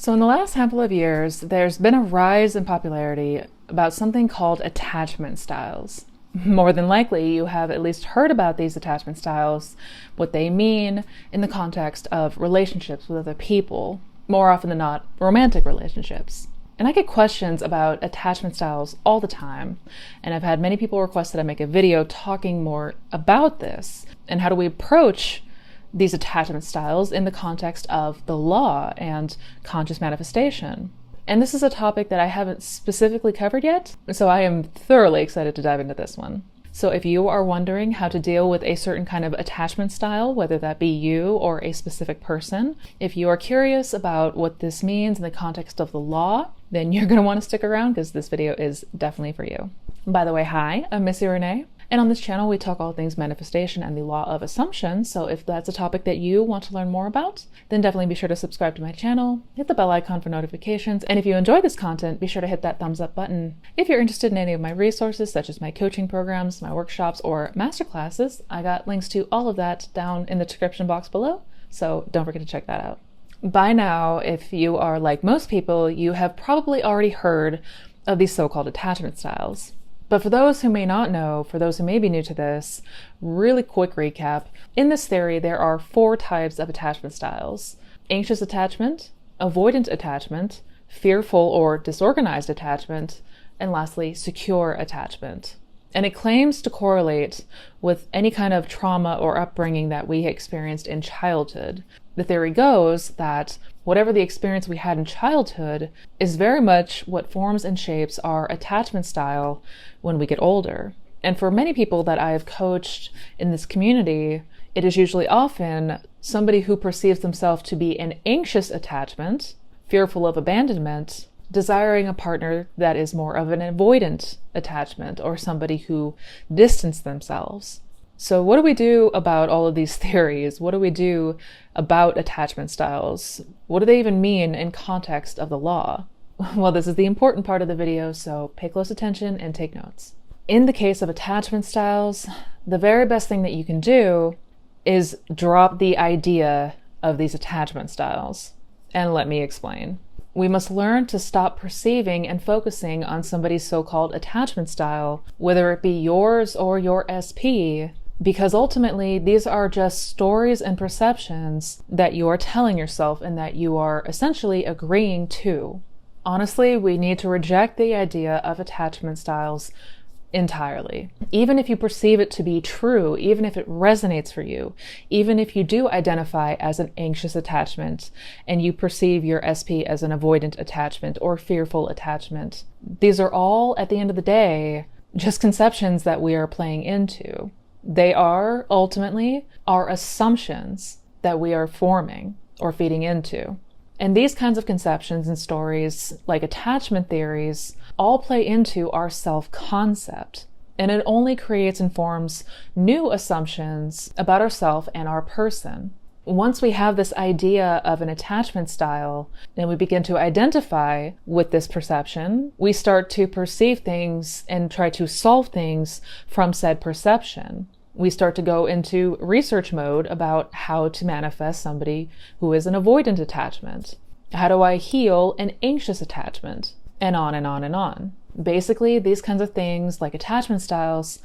So in the last handful of years, there's been a rise in popularity about something called attachment styles. More than likely, you have at least heard about these attachment styles, what they mean in the context of relationships with other people, more often than not, romantic relationships. And I get questions about attachment styles all the time, and I've had many people request that I make a video talking more about this, and how do we approach these attachment styles in the context of the law and conscious manifestation. And this is a topic that I haven't specifically covered yet, so I am thoroughly excited to dive into this one. So if you are wondering how to deal with a certain kind of attachment style, whether that be you or a specific person, if you are curious about what this means in the context of the law, then you're going to want to stick around because this video is definitely for you. By the way, hi, I'm Missy Renee. And on this channel, we talk all things manifestation and the law of assumption. So if that's a topic that you want to learn more about, then definitely be sure to subscribe to my channel, hit the bell icon for notifications. And if you enjoy this content, be sure to hit that thumbs up button. If you're interested in any of my resources, such as my coaching programs, my workshops, or masterclasses, I got links to all of that down in the description box below. So don't forget to check that out. By now, if you are like most people, you have probably already heard of these so-called attachment styles. But for those who may not know, for those who may be new to this, really quick recap. In this theory, there are 4 types of attachment styles: anxious attachment, avoidant attachment, fearful or disorganized attachment, and lastly, secure attachment. And it claims to correlate with any kind of trauma or upbringing that we experienced in childhood. The theory goes that whatever the experience we had in childhood is very much what forms and shapes our attachment style when we get older. And for many people that I've coached in this community, it is usually often somebody who perceives themselves to be an anxious attachment, fearful of abandonment, desiring a partner that is more of an avoidant attachment, or somebody who distanced themselves. So what do we do about all of these theories? What do we do about attachment styles? What do they even mean in context of the law? Well, this is the important part of the video, so pay close attention and take notes. In the case of attachment styles, the very best thing that you can do is drop the idea of these attachment styles. And let me explain. We must learn to stop perceiving and focusing on somebody's so-called attachment style, whether it be yours or your SP, because ultimately these are just stories and perceptions that you are telling yourself and that you are essentially agreeing to. Honestly, we need to reject the idea of attachment styles entirely. Even if you perceive it to be true, even if it resonates for you, even if you do identify as an anxious attachment and you perceive your SP as an avoidant attachment or fearful attachment, these are all, at the end of the day, just conceptions that we are playing into. They are ultimately our assumptions that we are forming or feeding into. And these kinds of conceptions and stories, like attachment theories, all play into our self-concept. And it only creates and forms new assumptions about ourselves and our person. Once we have this idea of an attachment style, and we begin to identify with this perception, we start to perceive things and try to solve things from said perception. We start to go into research mode about how to manifest somebody who is an avoidant attachment. How do I heal an anxious attachment? And on and on and on. Basically, these kinds of things, like attachment styles,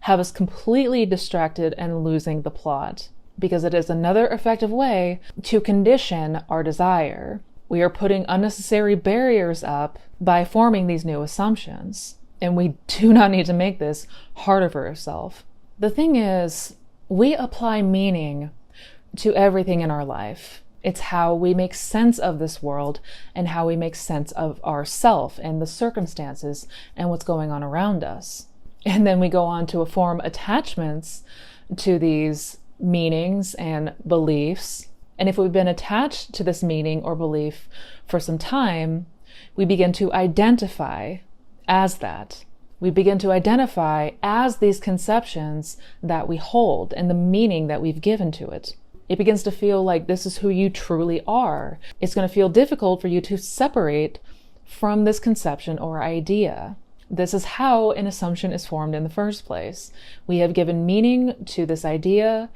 have us completely distracted and losing the plot, because it is another effective way to condition our desire. We are putting unnecessary barriers up by forming these new assumptions, and we do not need to make this harder for yourself. The thing is, we apply meaning to everything in our life. It's how we make sense of this world and how we make sense of ourself and the circumstances and what's going on around us. And then we go on to form attachments to these meanings and beliefs. And if we've been attached to this meaning or belief for some time, we begin to identify as that. We begin to identify as these conceptions that we hold and the meaning that we've given to it. It begins to feel like this is who you truly are. It's going to feel difficult for you to separate from this conception or idea. This is how an assumption is formed in the first place. We have given meaning to this idea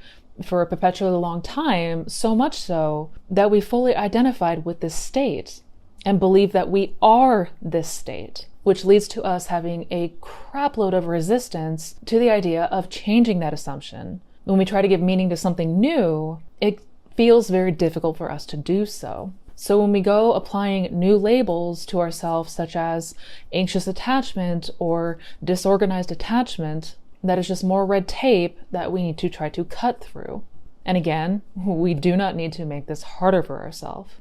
for a perpetually long time, so much so that we fully identified with this state. and believe that we are this state, which leads to us having a crapload of resistance to the idea of changing that assumption. When we try to give meaning to something new, it feels very difficult for us to do so. So when we go applying new labels to ourselves, such as anxious attachment or disorganized attachment, that is just more red tape that we need to try to cut through. And again, we do not need to make this harder for ourselves.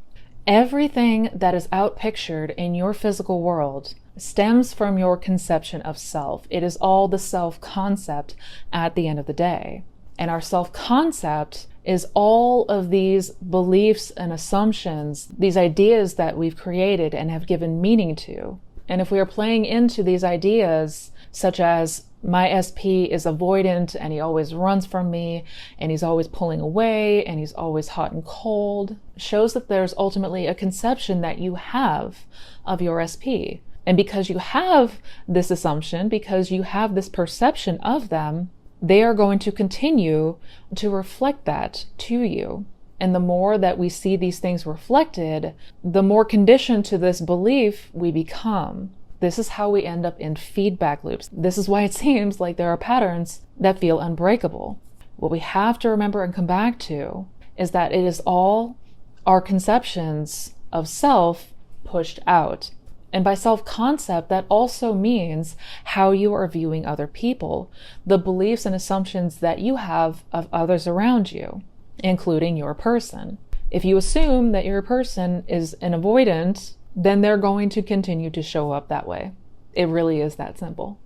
Everything that is outpictured in your physical world stems from your conception of self. It is all the self-concept at the end of the day. And our self-concept is all of these beliefs and assumptions, these ideas that we've created and have given meaning to. And if we are playing into these ideas, such as my SP is avoidant and he always runs from me and he's always pulling away and he's always hot and cold, shows that there's ultimately a conception that you have of your SP. And because you have this assumption, because you have this perception of them, they are going to continue to reflect that to you. And the more that we see these things reflected, the more conditioned to this belief we become. This is how we end up in feedback loops. This is why it seems like there are patterns that feel unbreakable. What we have to remember and come back to is that it is all our conceptions of self pushed out. And by self-concept, that also means how you are viewing other people, the beliefs and assumptions that you have of others around you, including your person. If you assume that your person is an avoidant, then they're going to continue to show up that way. It really is that simple.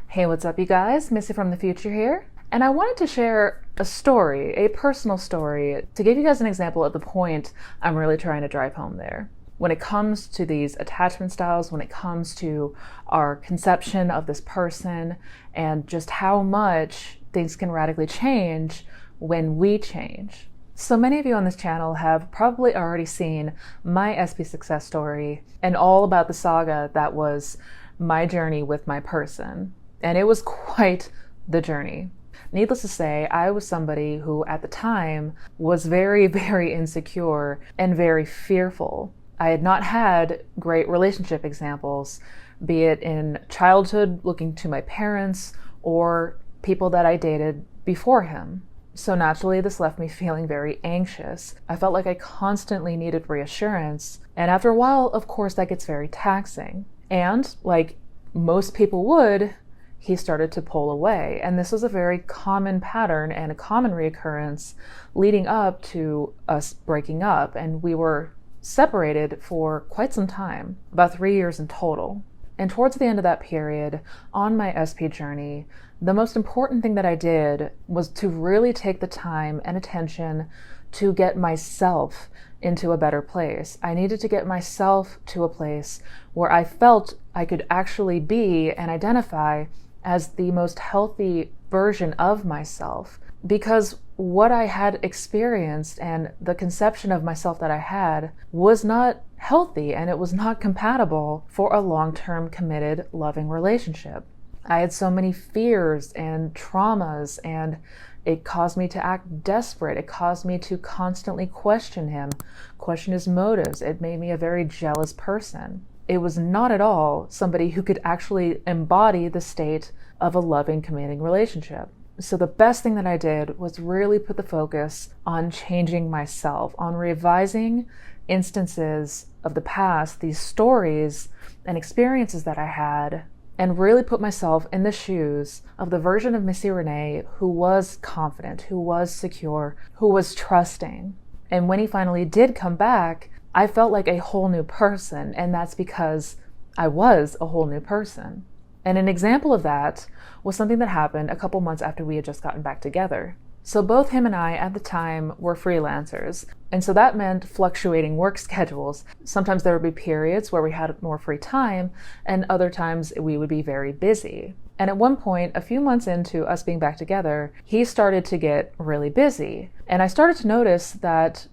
Hey, what's up, you guys? Missy from the future here. And I wanted to share a story, a personal story, to give you guys an example of the point I'm really trying to drive home there. When it comes to these attachment styles, when it comes to our conception of this person, and just how much things can radically change when we change. So many of you on this channel have probably already seen my SP success story and all about the saga that was my journey with my person. And it was quite the journey. Needless to say, I was somebody who at the time was very, very insecure and very fearful. I had not had great relationship examples, be it in childhood, looking to my parents, or people that I dated before him. So naturally, this left me feeling very anxious. I felt like I constantly needed reassurance. And after a while, of course, that gets very taxing. And like most people would, he started to pull away. And this was a very common pattern and a common reoccurrence leading up to us breaking up. And we were separated for quite some time, about 3 years in total. And towards the end of that period, on my SP journey, the most important thing that I did was to really take the time and attention to get myself into a better place. I needed to get myself to a place where I felt I could actually be and identify as the most healthy version of myself. Because what I had experienced and the conception of myself that I had was not healthy, and it was not compatible for a long-term committed loving relationship. I had so many fears and traumas, and it caused me to act desperate. It caused me to constantly question him, question his motives. It made me a very jealous person. It was not at all somebody who could actually embody the state of a loving, committing relationship. So the best thing that I did was really put the focus on changing myself, on revising instances of the past, these stories and experiences that I had, and really put myself in the shoes of the version of Missy Renee who was confident, who was secure, who was trusting. And when he finally did come back, I felt like a whole new person, and that's because I was a whole new person. And an example of that was something that happened a couple months after we had just gotten back together. So both him and I at the time were freelancers. And so that meant fluctuating work schedules. Sometimes there would be periods where we had more free time, and other times we would be very busy. And at one point, a few months into us being back together, he started to get really busy. And I started to notice that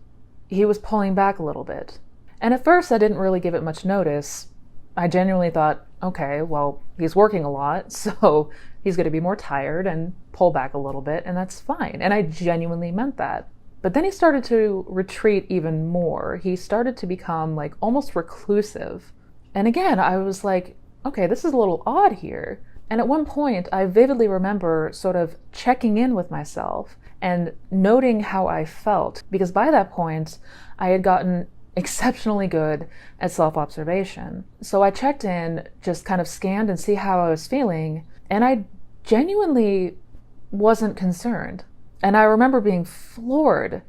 he was pulling back a little bit. And at first I didn't really give it much notice. I genuinely thought, okay, well, he's working a lot, so he's going to be more tired and pull back a little bit, and that's fine. And I genuinely meant that. But then he started to retreat even more. He started to become like almost reclusive. And again, I was like, okay, this is a little odd here. And at one point, I vividly remember sort of checking in with myself and noting how I felt, because by that point, I had gotten exceptionally good at self-observation. So I checked in, just kind of scanned and see how I was feeling, and I genuinely wasn't concerned. And I remember being floored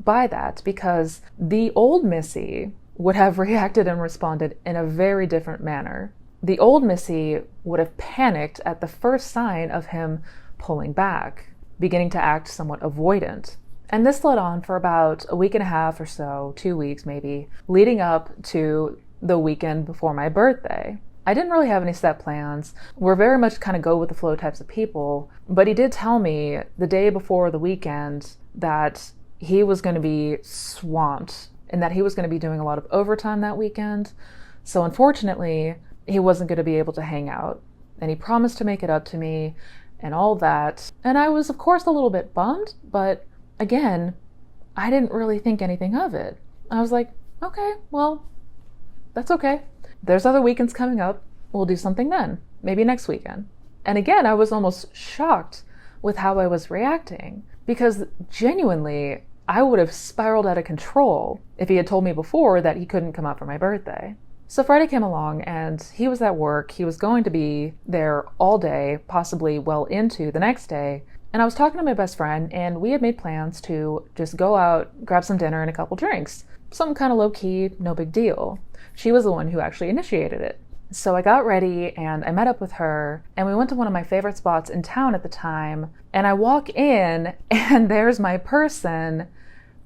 by that, because the old Missy would have reacted and responded in a very different manner. The old Missy would have panicked at the first sign of him pulling back, beginning to act somewhat avoidant. And this led on for about a week and a half or so, 2 weeks maybe, leading up to the weekend before my birthday. I didn't really have any set plans. We're very much kind of go with the flow types of people, but he did tell me the day before the weekend that he was going to be swamped and that he was going to be doing a lot of overtime that weekend. So unfortunately, he wasn't going to be able to hang out, and he promised to make it up to me and all that. And I was, of course, a little bit bummed, but again, I didn't really think anything of it. I was like, okay, well, that's okay. There's other weekends coming up. We'll do something then, maybe next weekend. And again, I was almost shocked with how I was reacting, because genuinely, I would have spiraled out of control if he had told me before that he couldn't come out for my birthday. So Friday came along and he was at work. He was going to be there all day, possibly well into the next day. And I was talking to my best friend, and we had made plans to just go out, grab some dinner and a couple drinks. Something kind of low-key, no big deal. She was the one who actually initiated it. So I got ready and I met up with her, and we went to one of my favorite spots in town at the time. And I walk in and there's my person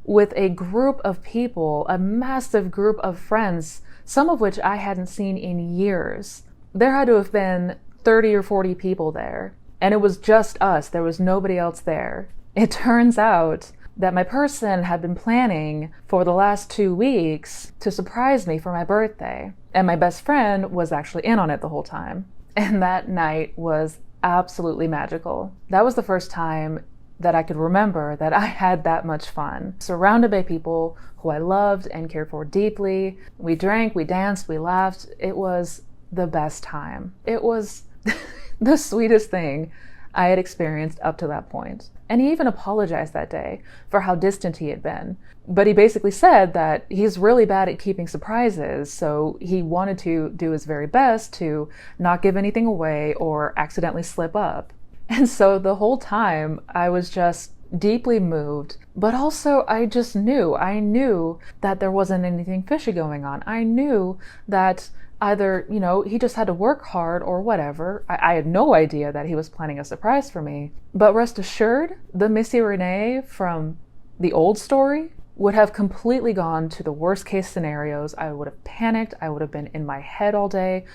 with a group of people, a massive group of friends, some of which I hadn't seen in years. There had to have been 30 or 40 people there, and it was just us. There was nobody else there. It turns out that my person had been planning for the last 2 weeks to surprise me for my birthday, and my best friend was actually in on it the whole time. And that night was absolutely magical. That was the first time that I could remember that I had that much fun, surrounded by people who I loved and cared for deeply. We drank, we danced, we laughed. It was the best time. It was the sweetest thing I had experienced up to that point. And he even apologized that day for how distant he had been. But he basically said that he's really bad at keeping surprises, so he wanted to do his very best to not give anything away or accidentally slip up. And so the whole time I was just deeply moved, but also I knew that there wasn't anything fishy going on. I knew that either, he just had to work hard or whatever. I had no idea that he was planning a surprise for me. But rest assured, the Missy Renee from the old story would have completely gone to the worst case scenarios. I would have panicked. I would have been in my head all day.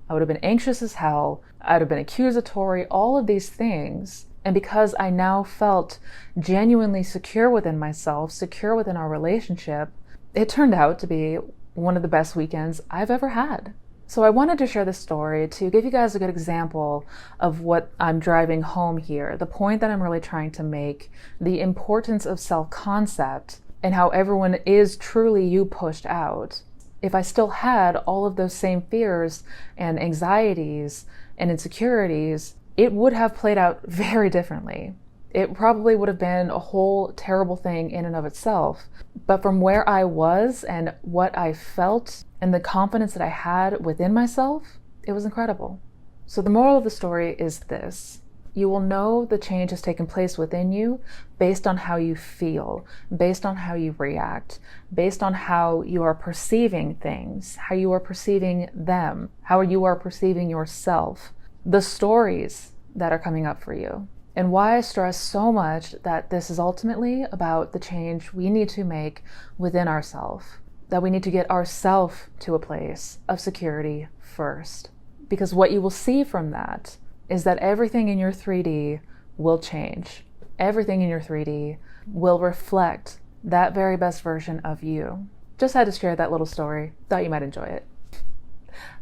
I would have been anxious as hell. I'd have been accusatory, all of these things. And because I now felt genuinely secure within myself, secure within our relationship, it turned out to be one of the best weekends I've ever had. So I wanted to share this story to give you guys a good example of what I'm driving home here, the point that I'm really trying to make, the importance of self-concept and how everyone is truly you pushed out. If I still had all of those same fears and anxieties and insecurities, it would have played out very differently. It probably would have been a whole terrible thing in and of itself. But from where I was and what I felt and the confidence that I had within myself, it was incredible. So the moral of the story is this. You will know the change has taken place within you based on how you feel, based on how you react, based on how you are perceiving things, how you are perceiving them, how you are perceiving yourself, the stories that are coming up for you. And why I stress so much that this is ultimately about the change we need to make within ourselves, that we need to get ourselves to a place of security first. Because what you will see from that is that everything in your 3D will change. Everything in your 3D will reflect that very best version of you. Just had to share that little story. Thought you might enjoy it.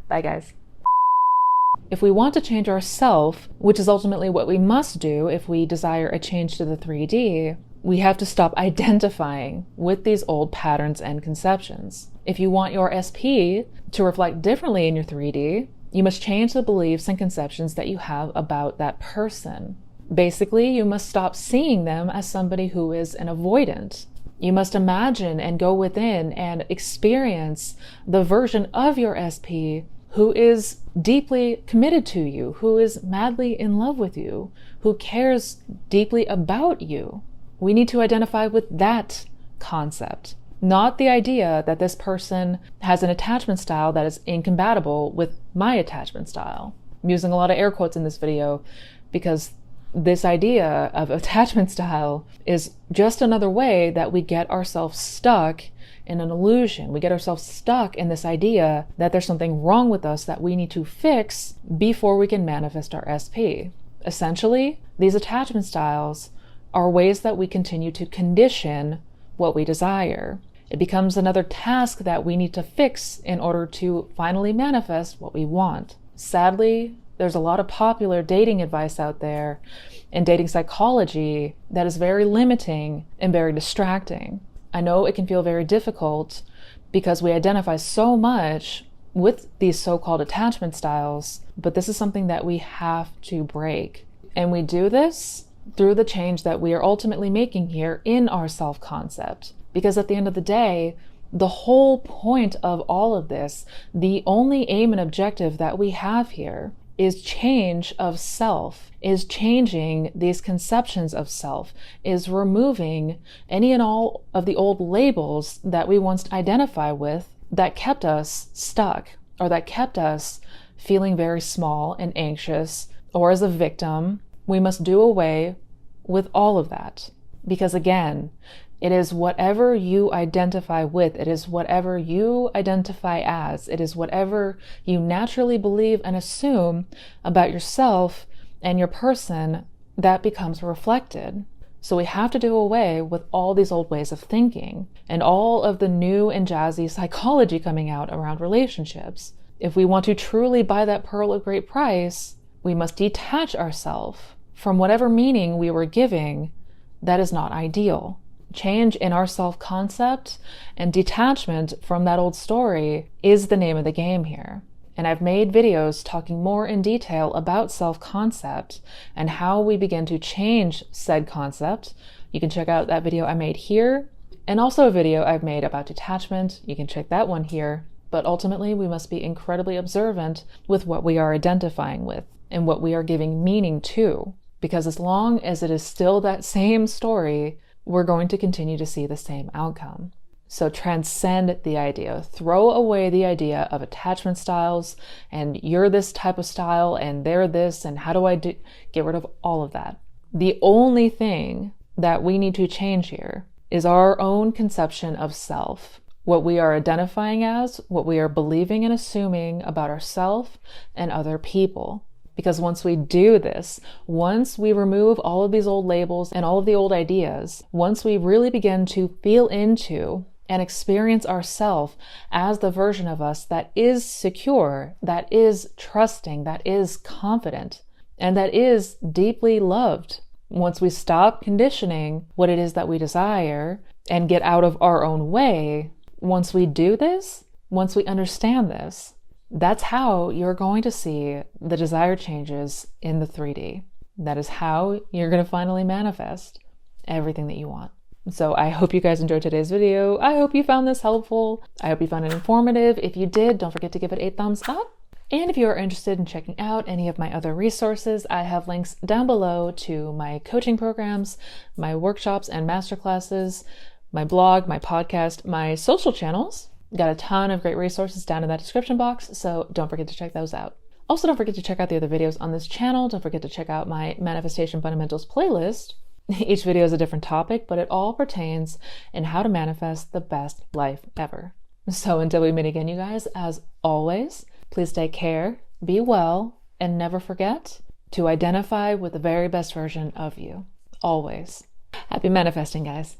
Bye, guys. If we want to change ourselves, which is ultimately what we must do if we desire a change to the 3D, We have to stop identifying with these old patterns and conceptions. If you want your SP to reflect differently in your 3D, you must change the beliefs and conceptions that you have about that person. Basically, you must stop seeing them as somebody who is an avoidant. You must imagine and go within and experience the version of your SP who is deeply committed to you, who is madly in love with you, who cares deeply about you. We need to identify with that concept, not the idea that this person has an attachment style that is incompatible with my attachment style. I'm using a lot of air quotes in this video because this idea of attachment style is just another way that we get ourselves stuck in an illusion. We get ourselves stuck in this idea that there's something wrong with us that we need to fix before we can manifest our SP. Essentially, these attachment styles are ways that we continue to condition what we desire. It becomes another task that we need to fix in order to finally manifest what we want. Sadly, there's a lot of popular dating advice out there and dating psychology that is very limiting and very distracting. I know it can feel very difficult because we identify so much with these so-called attachment styles, but this is something that we have to break. And we do this through the change that we are ultimately making here in our self-concept. Because at the end of the day, the whole point of all of this, the only aim and objective that we have here is change of self, is changing these conceptions of self, is removing any and all of the old labels that we once identified with that kept us stuck or that kept us feeling very small and anxious or as a victim. We must do away with all of that because, again, it is whatever you identify with. It is whatever you identify as. It is whatever you naturally believe and assume about yourself and your person that becomes reflected. So we have to do away with all these old ways of thinking and all of the new and jazzy psychology coming out around relationships. If we want to truly buy that pearl of great price, we must detach ourselves from whatever meaning we were giving that is not ideal. Change in our self-concept and detachment from that old story is the name of the game here. And I've made videos talking more in detail about self-concept and how we begin to change said concept. You can check out that video I made here, and also a video I've made about detachment. You can check that one here. But ultimately, we must be incredibly observant with what we are identifying with and what we are giving meaning to. Because as long as it is still that same story, we're going to continue to see the same outcome. So transcend the idea. Throw away the idea of attachment styles and you're this type of style and they're this and how do I get rid of all of that. The only thing that we need to change here is our own conception of self. What we are identifying as, what we are believing and assuming about ourselves and other people. Because once we do this, once we remove all of these old labels and all of the old ideas, once we really begin to feel into and experience ourselves as the version of us that is secure, that is trusting, that is confident, and that is deeply loved, once we stop conditioning what it is that we desire and get out of our own way, once we do this, once we understand this, that's how you're going to see the desired changes in the 3D. That is how you're going to finally manifest everything that you want. So I hope you guys enjoyed today's video. I hope you found this helpful. I hope you found it informative. If you did, don't forget to give it a thumbs up. And if you are interested in checking out any of my other resources, I have links down below to my coaching programs, my workshops and masterclasses, my blog, my podcast, my social channels. Got a ton of great resources down in that description box, so don't forget to check those out. Also, don't forget to check out the other videos on this channel. Don't forget to check out my Manifestation Fundamentals playlist. Each video is a different topic, but it all pertains in how to manifest the best life ever. So until we meet again, you guys, as always, please take care, be well, and never forget to identify with the very best version of you. Always. Happy manifesting, guys.